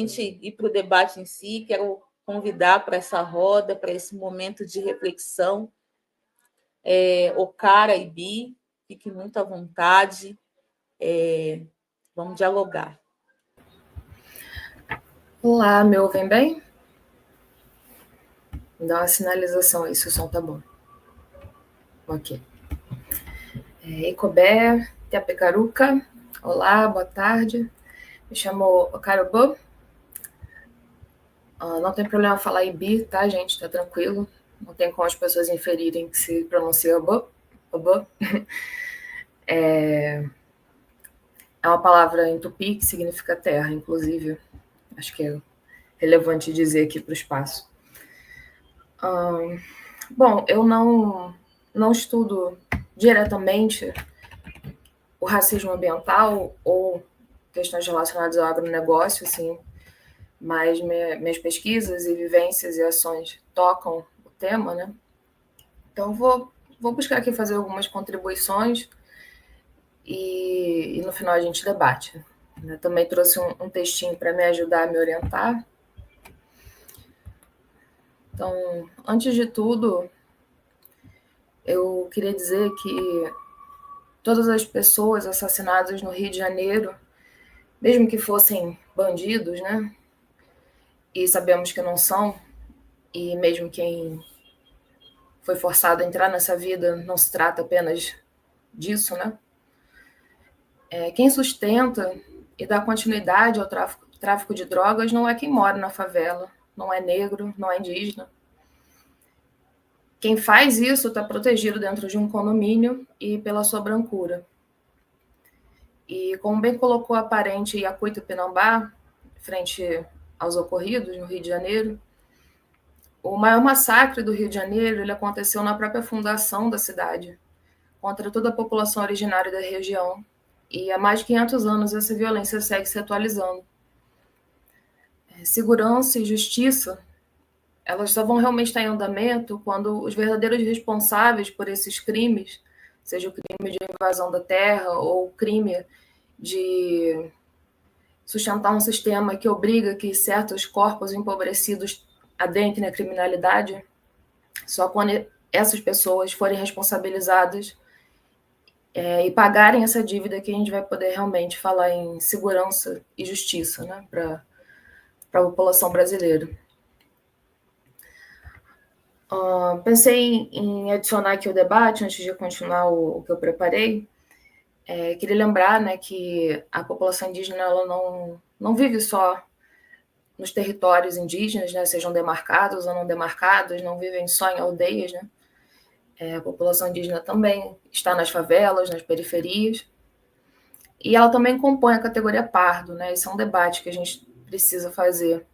gente ir para o debate em si, quero convidar para essa roda, para esse momento de reflexão, Okara e Bi, fique muito à vontade, vamos dialogar. Olá, me ouvem bem? Me dá uma sinalização aí se o som tá bom. Ok. Ecobé, Teapecaruca, olá, boa tarde. Me chamo Okarobo. Não tem problema falar Ibi, tá, gente? Tá tranquilo. Não tem como as pessoas inferirem que se pronuncia Obo. Obo. É uma palavra em tupi que significa terra, inclusive. Acho que é relevante dizer aqui para o espaço. Bom, eu não estudo diretamente o racismo ambiental ou questões relacionadas ao agronegócio, assim, mas minhas pesquisas e vivências e ações tocam o tema, né? Então, vou buscar aqui fazer algumas contribuições e no final a gente debate. Eu também trouxe um textinho para me ajudar a me orientar. Então, antes de tudo, eu queria dizer que todas as pessoas assassinadas no Rio de Janeiro, mesmo que fossem bandidos, né? E sabemos que não são, e mesmo quem foi forçado a entrar nessa vida não se trata apenas disso, né? Quem sustenta e dá continuidade ao tráfico de drogas não é quem mora na favela, não é negro, não é indígena. Quem faz isso está protegido dentro de um condomínio e pela sua brancura. E como bem colocou a parente Yacuito Pinambá, frente aos ocorridos no Rio de Janeiro, o maior massacre do Rio de Janeiro ele aconteceu na própria fundação da cidade, contra toda a população originária da região. E há mais de 500 anos essa violência segue se atualizando. Segurança e justiça, elas só vão realmente estar em andamento quando os verdadeiros responsáveis por esses crimes, seja o crime de invasão da terra ou o crime de sustentar um sistema que obriga que certos corpos empobrecidos adentrem na criminalidade, só quando essas pessoas forem responsabilizadas e pagarem essa dívida que a gente vai poder realmente falar em segurança e justiça, né, para a população brasileira. Pensei em adicionar aqui o debate, antes de continuar o que eu preparei. Queria lembrar, né, que a população indígena ela não vive só nos territórios indígenas, né, sejam demarcados ou não demarcados, não vivem só em aldeias, né? A população indígena também está nas favelas, nas periferias, e ela também compõe a categoria pardo, né? Esse é um debate que a gente precisa fazer.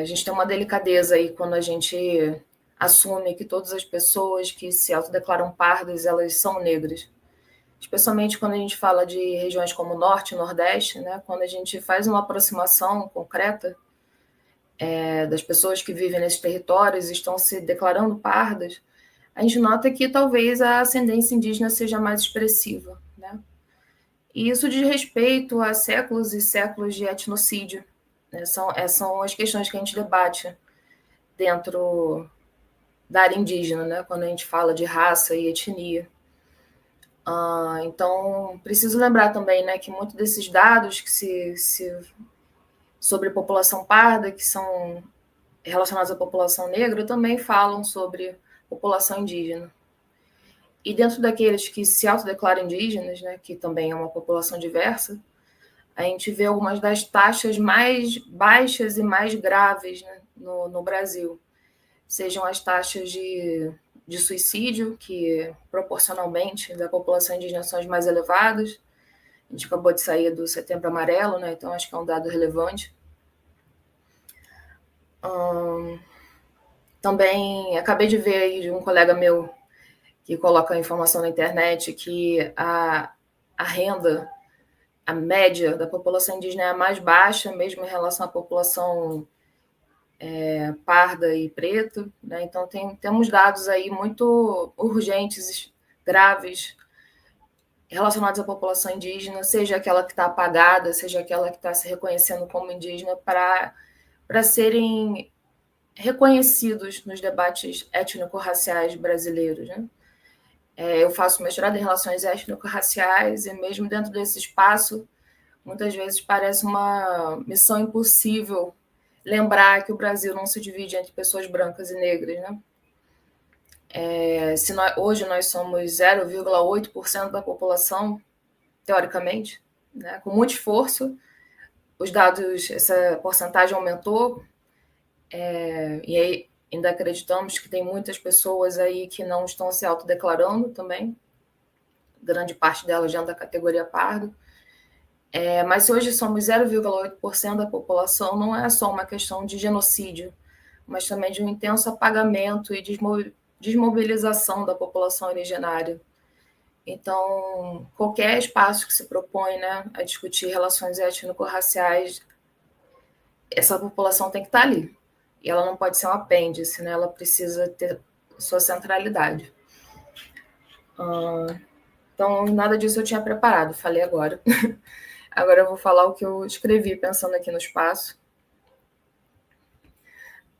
A gente tem uma delicadeza aí quando a gente assume que todas as pessoas que se autodeclaram pardas, elas são negras. Especialmente quando a gente fala de regiões como o Norte e Nordeste, né? Quando a gente faz uma aproximação concreta das pessoas que vivem nesses territórios e estão se declarando pardas, a gente nota que talvez a ascendência indígena seja mais expressiva, né? E isso diz respeito a séculos e séculos de etnocídio, né? São as questões que a gente debate dentro da área indígena, né? Quando a gente fala de raça e etnia. Então, preciso lembrar também, né, que muitos desses dados que sobre a população parda, que são relacionados à população negra, também falam sobre população indígena. E dentro daqueles que se autodeclaram indígenas, né, que também é uma população diversa, a gente vê algumas das taxas mais baixas e mais graves, né, no Brasil. Sejam as taxas de suicídio, que proporcionalmente da população indígena são as mais elevadas. A gente acabou de sair do Setembro Amarelo, né, então acho que é um dado relevante. Também acabei de ver aí de um colega meu que coloca a informação na internet que a renda, a média da população indígena é a mais baixa, mesmo em relação à população parda e preta, né? Então temos dados aí muito urgentes, graves, relacionados à população indígena, seja aquela que está apagada, seja aquela que está se reconhecendo como indígena, para serem reconhecidos nos debates étnico-raciais brasileiros, né? Eu faço mestrado em relações étnico-raciais e mesmo dentro desse espaço, muitas vezes parece uma missão impossível lembrar que o Brasil não se divide entre pessoas brancas e negras, né? Hoje nós somos 0,8% da população, teoricamente, né? Com muito esforço, os dados, essa porcentagem aumentou, e aí ainda acreditamos que tem muitas pessoas aí que não estão se autodeclarando também, grande parte delas dentro da categoria pardo. Mas se hoje somos 0,8% da população, não é só uma questão de genocídio, mas também de um intenso apagamento e desmobilização da população originária. Então, qualquer espaço que se propõe, né, a discutir relações étnico-raciais, essa população tem que estar ali. E ela não pode ser um apêndice, né? Ela precisa ter sua centralidade. Então, nada disso eu tinha preparado, falei agora. Agora eu vou falar o que eu escrevi pensando aqui no espaço.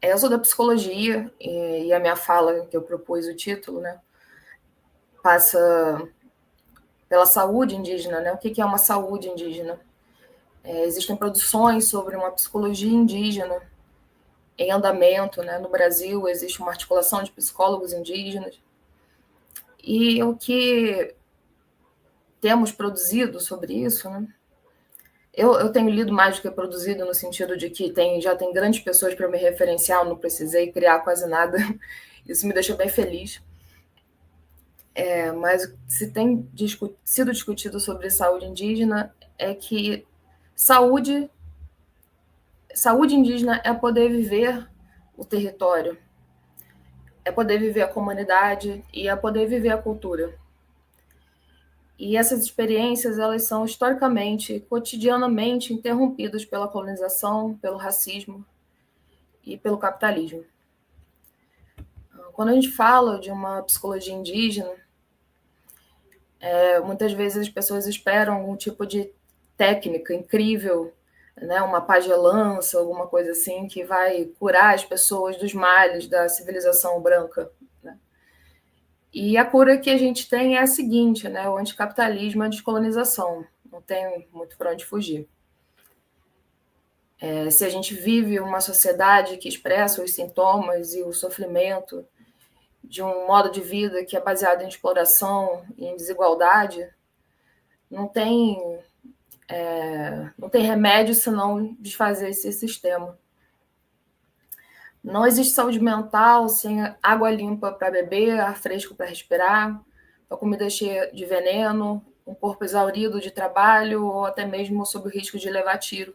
Eu sou da psicologia e a minha fala, que eu propus o título, né, passa pela saúde indígena, né? O que é uma saúde indígena? Existem produções sobre uma psicologia indígena em andamento, né? No Brasil existe uma articulação de psicólogos indígenas. E o que temos produzido sobre isso, né? Eu tenho lido mais do que produzido, no sentido de que já tem grandes pessoas para me referenciar, eu não precisei criar quase nada. Isso me deixa bem feliz. Mas se tem sido discutido sobre saúde indígena, é que saúde indígena é poder viver o território, é poder viver a comunidade e é poder viver a cultura. E essas experiências, elas são historicamente, cotidianamente interrompidas pela colonização, pelo racismo e pelo capitalismo. Quando a gente fala de uma psicologia indígena, muitas vezes as pessoas esperam algum tipo de técnica incrível, né, uma pagelança, alguma coisa assim, que vai curar as pessoas dos males da civilização branca. Né? E a cura que a gente tem é a seguinte, né, o anticapitalismo e a descolonização. Não tem muito para onde fugir. Se a gente vive uma sociedade que expressa os sintomas e o sofrimento de um modo de vida que é baseado em exploração e em desigualdade, não tem remédio senão desfazer esse sistema. Não existe saúde mental sem água limpa para beber, ar fresco para respirar, a comida cheia de veneno, um corpo exaurido de trabalho ou até mesmo sob o risco de levar tiro.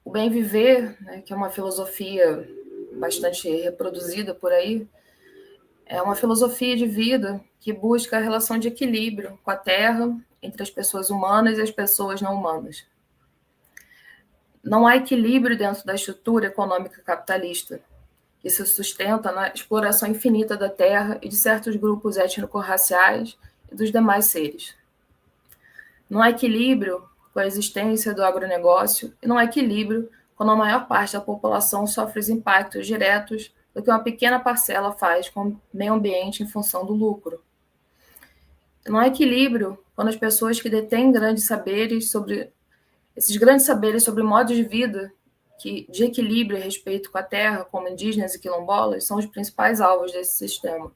O bem viver, né, que é uma filosofia bastante reproduzida por aí, é uma filosofia de vida que busca a relação de equilíbrio com a terra, entre as pessoas humanas e as pessoas não humanas. Não há equilíbrio dentro da estrutura econômica capitalista, que se sustenta na exploração infinita da terra e de certos grupos étnico-raciais e dos demais seres. Não há equilíbrio com a existência do agronegócio e não há equilíbrio quando a maior parte da população sofre os impactos diretos do que uma pequena parcela faz com o meio ambiente em função do lucro. Não há equilíbrio quando as pessoas que detêm esses grandes saberes sobre modos de vida de equilíbrio e respeito com a terra, como indígenas e quilombolas, são os principais alvos desse sistema.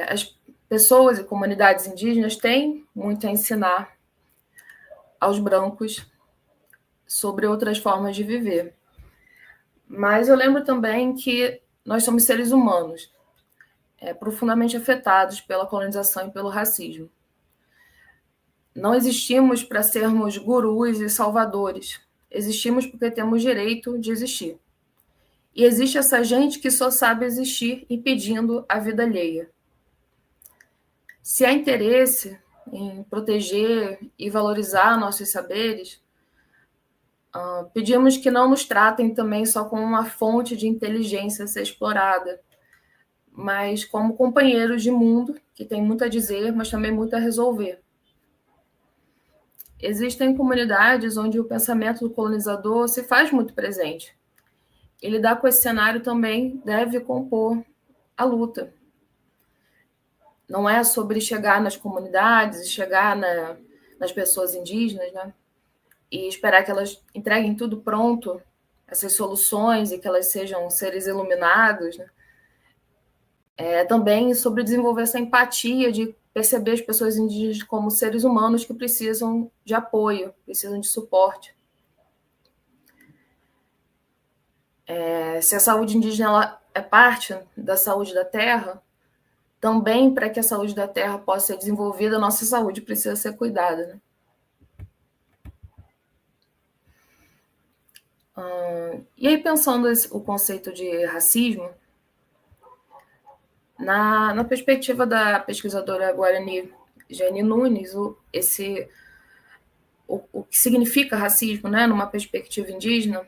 As pessoas e comunidades indígenas têm muito a ensinar aos brancos sobre outras formas de viver. Mas eu lembro também que nós somos seres humanos, profundamente afetados pela colonização e pelo racismo. Não existimos para sermos gurus e salvadores. Existimos porque temos direito de existir. E existe essa gente que só sabe existir impedindo a vida alheia. Se há interesse em proteger e valorizar nossos saberes, pedimos que não nos tratem também só como uma fonte de inteligência a ser explorada, mas como companheiros de mundo, que tem muito a dizer, mas também muito a resolver. Existem comunidades onde o pensamento do colonizador se faz muito presente. E lidar com esse cenário também deve compor a luta. Não é sobre chegar nas comunidades, chegar nas pessoas indígenas, né? E esperar que elas entreguem tudo pronto, essas soluções, e que elas sejam seres iluminados, né? É também sobre desenvolver essa empatia de perceber as pessoas indígenas como seres humanos que precisam de apoio, precisam de suporte. Se a saúde indígena ela é parte da saúde da terra, também para que a saúde da terra possa ser desenvolvida, a nossa saúde precisa ser cuidada, né? E aí, pensando o conceito de racismo, na perspectiva da pesquisadora Guarani Jane Nunes, o que significa racismo, né, numa perspectiva indígena,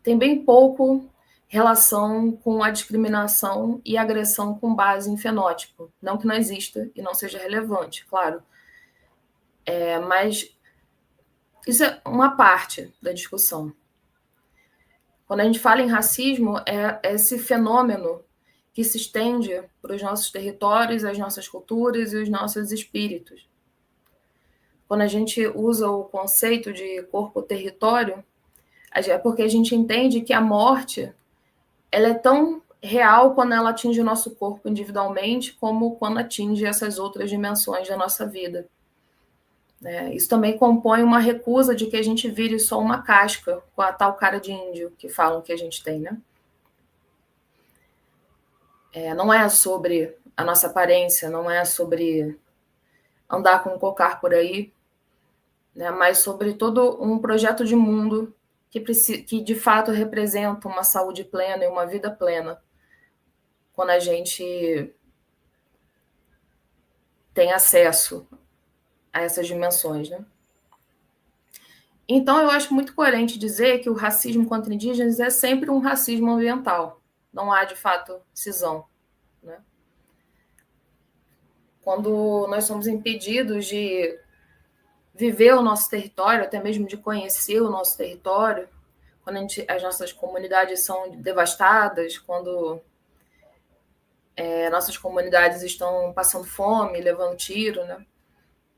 tem bem pouco relação com a discriminação e agressão com base em fenótipo. Não que não exista e não seja relevante, claro. Mas isso é uma parte da discussão. Quando a gente fala em racismo, é esse fenômeno que se estende para os nossos territórios, as nossas culturas e os nossos espíritos. Quando a gente usa o conceito de corpo-território, é porque a gente entende que a morte ela é tão real quando ela atinge o nosso corpo individualmente, como quando atinge essas outras dimensões da nossa vida. Isso também compõe uma recusa de que a gente vire só uma casca, com a tal cara de índio que falam que a gente tem, né? Não é sobre a nossa aparência, não é sobre andar com um cocar por aí, né? Mas sobre todo um projeto de mundo que de fato representa uma saúde plena e uma vida plena, quando a gente tem acesso a essas dimensões, né? Então, eu acho muito coerente dizer que o racismo contra indígenas é sempre um racismo ambiental. Não há, de fato, cisão, né? Quando nós somos impedidos de viver o nosso território, até mesmo de conhecer o nosso território, quando as nossas comunidades são devastadas, quando nossas comunidades estão passando fome, levando tiro, né?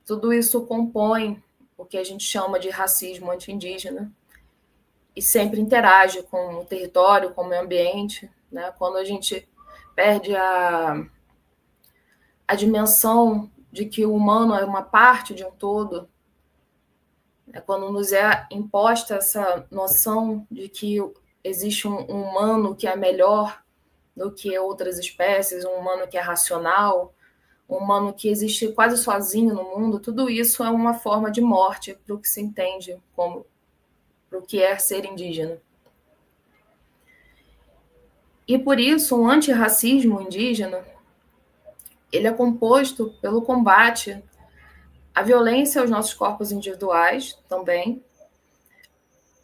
Tudo isso compõe o que a gente chama de racismo anti-indígena e sempre interage com o território, com o meio ambiente, né? Quando a gente perde a dimensão de que o humano é uma parte de um todo, quando nos é imposta essa noção de que existe um humano que é melhor do que outras espécies, um humano que é racional, um humano que existe quase sozinho no mundo, tudo isso é uma forma de morte para o que se entende como para o que é ser indígena. E por isso, um antirracismo indígena ele é composto pelo combate à violência aos nossos corpos individuais também,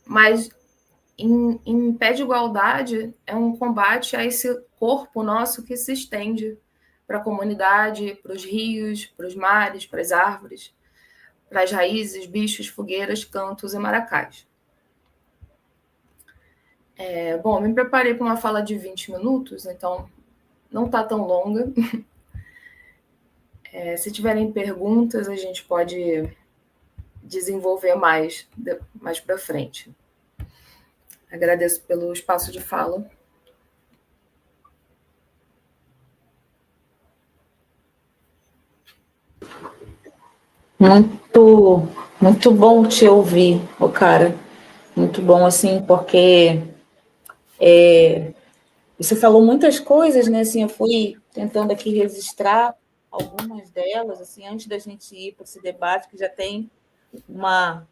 mas em pé de igualdade é um combate a esse corpo nosso que se estende para a comunidade, para os rios, para os mares, para as árvores, para as raízes, bichos, fogueiras, cantos e maracás. Bom, me preparei para uma fala de 20 minutos, então não está tão longa. Se tiverem perguntas, a gente pode desenvolver mais para frente. Agradeço pelo espaço de fala. Muito bom te ouvir, cara. Muito bom, assim, porque você falou muitas coisas, né? Assim, eu fui tentando aqui registrar algumas delas, assim, antes da gente ir para esse debate, que já tem uma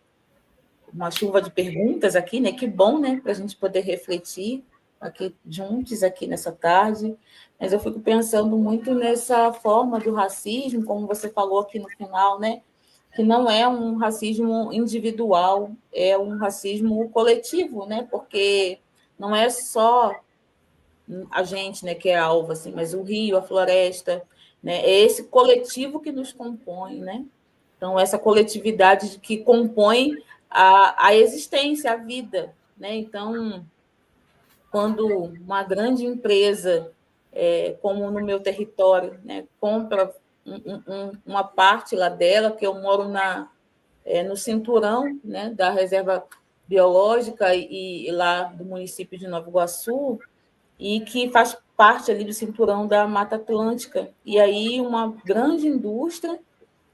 chuva de perguntas aqui, né? Que bom, né? Para a gente poder refletir aqui juntos, aqui nessa tarde. Mas eu fico pensando muito nessa forma do racismo, como você falou aqui no final, né? Que não é um racismo individual, é um racismo coletivo, né? Porque não é só a gente, né, que é alvo, assim, mas o rio, a floresta, né, é esse coletivo que nos compõe, né? Então, essa coletividade que compõe a existência, a vida, né? Então, quando uma grande empresa, como no meu território, né, compra uma parte lá dela, que eu moro no cinturão, né, da reserva biológica e lá do município de Nova Iguaçu, e que faz parte ali do cinturão da Mata Atlântica. E aí uma grande indústria,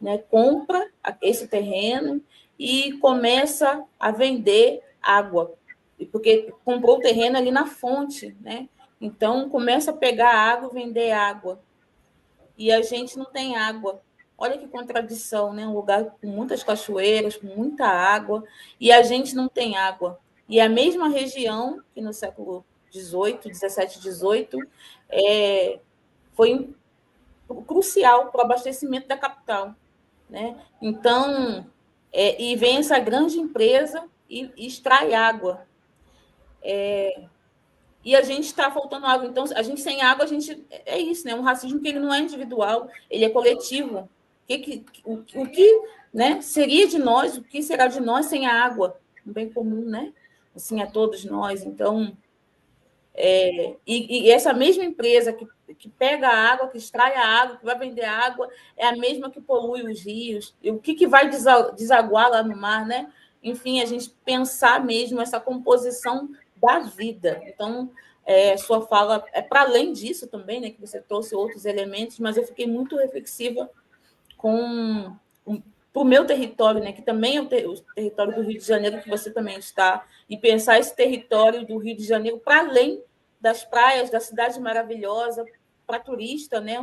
né, compra esse terreno e começa a vender água, porque comprou o terreno ali na fonte, né? Então começa a pegar água, vender água, e a gente não tem água. Olha que contradição, né? Um lugar com muitas cachoeiras, com muita água, e a gente não tem água. E a mesma região que no século XVIII, XVII, XVIII, foi crucial para o abastecimento da capital, né? Então, e vem essa grande empresa e extrai água. E a gente está faltando água. Então, a gente sem água, a gente é isso, né? Um racismo que ele não é individual, ele é coletivo. O que, né, seria de nós, o que será de nós sem a água? Um bem comum, né? Assim, a todos nós. Então, e essa mesma empresa que pega a água, que extrai a água, que vai vender a água, é a mesma que polui os rios. E o que vai desaguar lá no mar, né? Enfim, a gente pensar mesmo essa composição da vida. Então, sua fala é para além disso também, né? Que você trouxe outros elementos, mas eu fiquei muito reflexiva com para o meu território, né, que também é o território do Rio de Janeiro, que você também está, e pensar esse território do Rio de Janeiro para além das praias, da cidade maravilhosa, para turista, né,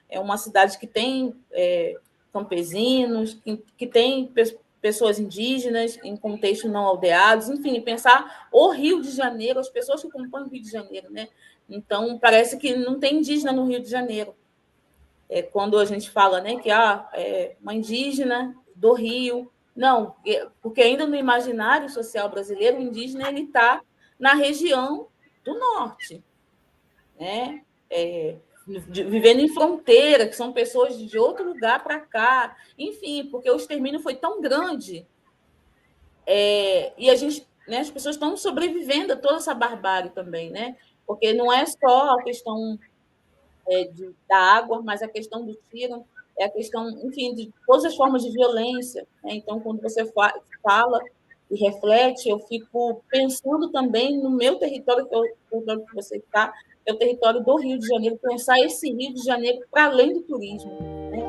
é uma cidade que tem campesinos, que tem pessoas indígenas em contexto não aldeados, enfim, pensar o Rio de Janeiro, as pessoas que compõem o Rio de Janeiro, né? Então, parece que não tem indígena no Rio de Janeiro. Quando a gente fala, né, que uma indígena do Rio, não, porque ainda no imaginário social brasileiro, o indígena ele está na região do norte, né? Vivendo em fronteira, que são pessoas de outro lugar para cá, enfim, porque o extermínio foi tão grande, e a gente, né, as pessoas estão sobrevivendo a toda essa barbárie também, né? Porque não é só a questão da água, mas a questão do tiro, é a questão, enfim, de todas as formas de violência, né? Então, quando você fala e reflete, eu fico pensando também no meu território, que é o território que você está, é o território do Rio de Janeiro, pensar esse Rio de Janeiro para além do turismo, né?